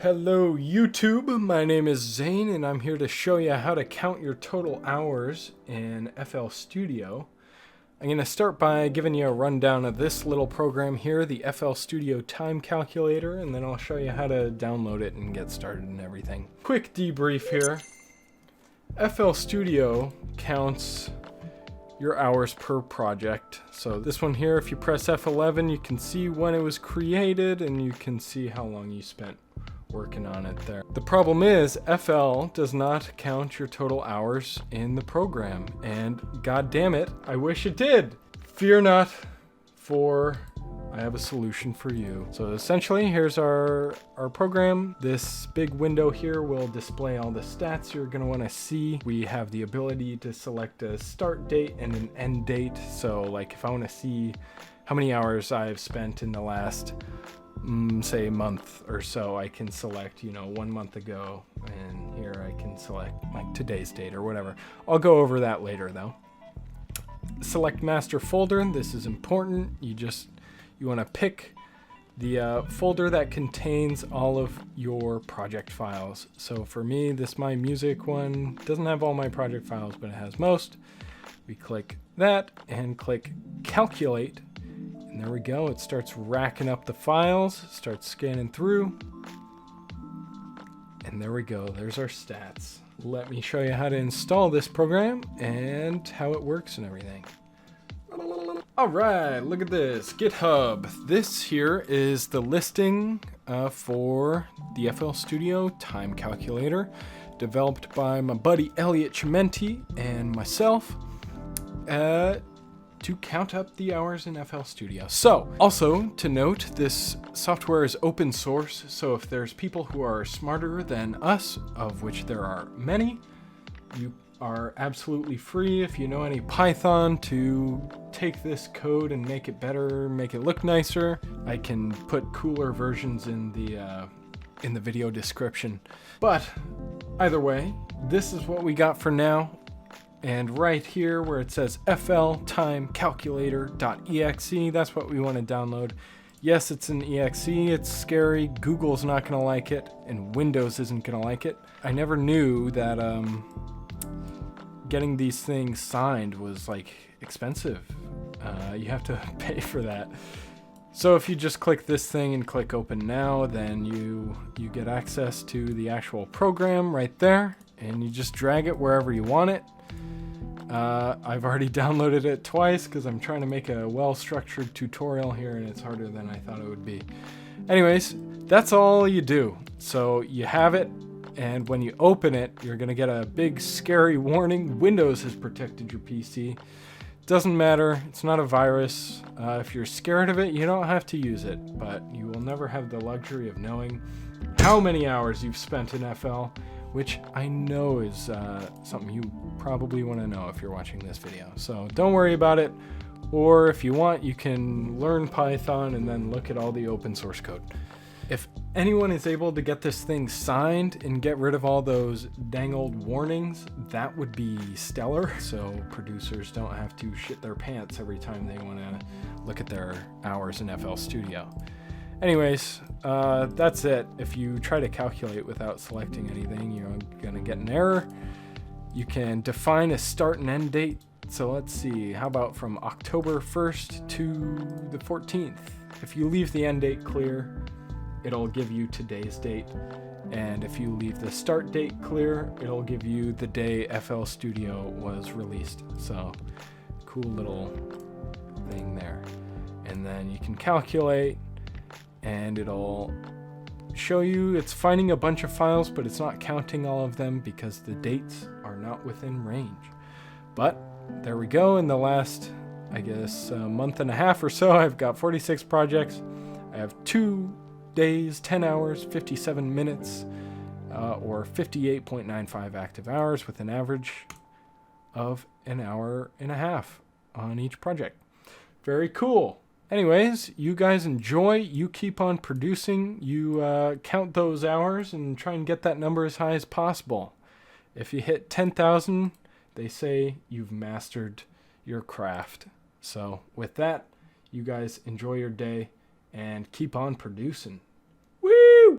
Hello YouTube, my name is Zane and I'm here to show you how to count your total hours in FL Studio. I'm going to start by giving you a rundown of this little program here, the FL Studio time calculator, and then I'll show you how to download it and get started and everything. Quick debrief here. FL Studio counts your hours per project. So this one here, if you press F11, you can see when it was created and you can see how long you spent working on it there. The problem is FL does not count your total hours in the program, and god damn it, I wish it did. Fear not, for I have a solution for you. So essentially, here's our program. This big window here will display all the stats you're going to want to see. We have the ability to select a start date and an end date. So like if I want to see how many hours I've spent in the last say a month or so, I can select 1 month ago, and here I can select like today's date or whatever. I'll go over that later though. Select master folder. This is important. You want to pick the folder that contains all of your project files. So for me, this my music one doesn't have all my project files, but it has most. We click that and click calculate. And there we go, it starts racking up the files, starts scanning through. And there we go, there's our stats. Let me show you how to install this program and how it works and everything. Alright, look at this, GitHub. This here is the listing for the FL Studio time calculator, developed by my buddy Elliot Chimenti and myself. To count up the hours in FL Studio. So, also to note, this software is open source, so if there's people who are smarter than us, of which there are many, you are absolutely free, if you know any Python, to take this code and make it better, make it look nicer. I can put cooler versions in the video description. But either way, this is what we got for now. And right here where it says fltimecalculator.exe, that's what we want to download. Yes, it's an exe, it's scary, Google's not going to like it, and Windows isn't going to like it. I never knew that getting these things signed was like expensive. You have to pay for that. So if you just click this thing and click open now, then you get access to the actual program right there, and you just drag it wherever you want it. I've already downloaded it twice because I'm trying to make a well-structured tutorial here, and it's harder than I thought it would be. Anyways, that's all you do. So you have it, and when you open it, you're going to get a big scary warning. Windows has protected your PC. Doesn't matter. It's not a virus. If you're scared of it, you don't have to use it, but you will never have the luxury of knowing how many hours you've spent in FL, which I know is something you probably want to know if you're watching this video. So don't worry about it, or if you want, you can learn Python and then look at all the open source code. If anyone is able to get this thing signed and get rid of all those dang old warnings, that would be stellar, so producers don't have to shit their pants every time they want to look at their hours in FL Studio. Anyways, that's it. If you try to calculate without selecting anything, you're going to get an error. You can define a start and end date. So let's see, how about from October 1st to the 14th? If you leave the end date clear, it'll give you today's date. And if you leave the start date clear, it'll give you the day FL Studio was released. So, cool little thing there. And then you can calculate, and it'll show you it's finding a bunch of files, but it's not counting all of them because the dates are not within range. But there we go. In the last, I guess, month and a half or so, I've got 46 projects. I have 2 days, 10 hours, 57 minutes, or 58.95 active hours, with an average of an hour and a half on each project. Very cool. Anyways, you guys enjoy, you keep on producing, you count those hours and try and get that number as high as possible. If you hit 10,000, they say you've mastered your craft. So with that, you guys enjoy your day and keep on producing.